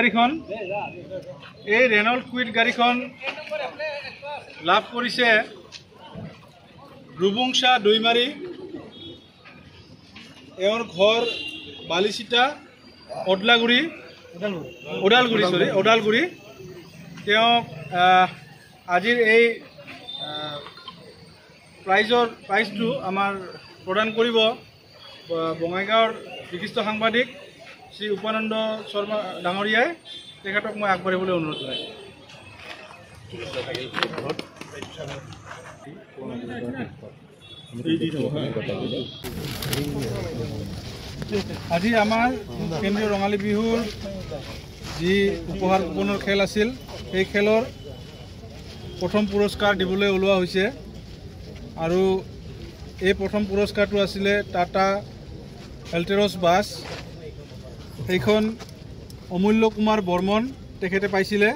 গাড়ীখন এই Renault Kwid গাড়ীখন লাভ কৰিছে ৰুবুংচা দৈমাৰী এওঁৰ ঘৰ বালিচিটা ওদালগুৰি তেওঁক আজিৰ এই প্ৰাইজটো আমাৰ প্ৰদান কৰিব বঙাইগাঁৱৰ বিশিষ্ট সাংবাদিক শ্ৰী উপানন্দ শৰ্মা ডাঙৰীয়াই তেখেতক মই আগবাঢ়িবলৈ অনুৰোধ জনাইছোঁ। আজি আমাৰ কেন্দ্ৰীয় ৰঙালী বিহুৰ যি উপহাৰ কুপনৰ খেল আছিল সেই খেলৰ প্ৰথম পুৰস্কাৰ দিবলৈ ওলোৱা হৈছে আৰু এই প্ৰথম পুৰস্কাৰটো আছিলে টাটা এল্টেৰছ বাছ। সেইখন অমূল্য কুমাৰ বৰ্মন তেখেতে পাইছিলে।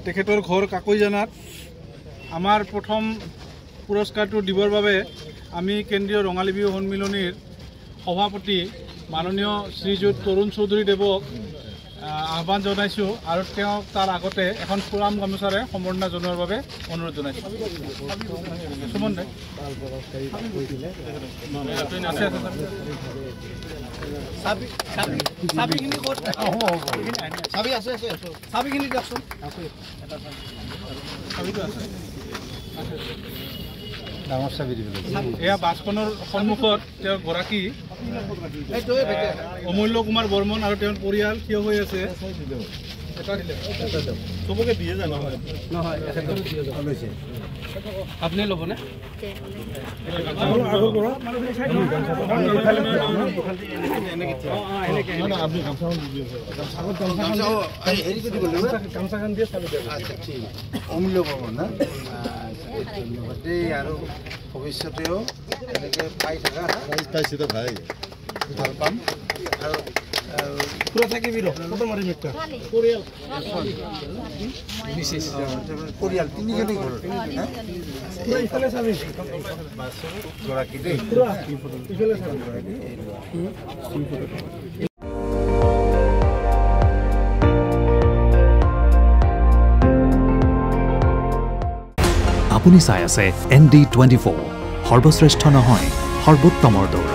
তেখেতৰ ঘৰ কাকৈজানাত। আমাৰ প্ৰথম পুৰস্কাৰটো দিবৰ বাবে আমি কেন্দ্ৰীয় ৰঙালী বিহু সন্মিলনীৰ সভাপতি মাননীয় শ্ৰীযুত তৰুণ চৌধুৰী দেৱক আহ্বান জনাইছোঁ আৰু তেওঁক তাৰ আগতে এখন ফুৰাম গামোচাৰে সম্বৰ্ধনা জনোৱাৰ বাবে অনুৰোধ জনাইছোঁ। এয়া বাছখনৰ সন্মুখত তেওঁৰ গৰাকী অমূল্য কুমাৰ বৰ্মন আৰু তেওঁৰ পৰিয়াল থিয় হৈ আছে। চবকে দিয়ে জানো আপুনি ল'বনে? অমূল্য বৰ্মন না আৰু ভৱিষ্যতেও এনেকৈ পাই থকা ভাই ভাল পাম আৰু পৰিয়াল তিনিজনী ঘৰত গৰাকী দেই। আপুনি চাই আছে ND24 সৰ্বশ্ৰেষ্ঠ নহয় সৰ্বোত্তমৰ দৌৰ।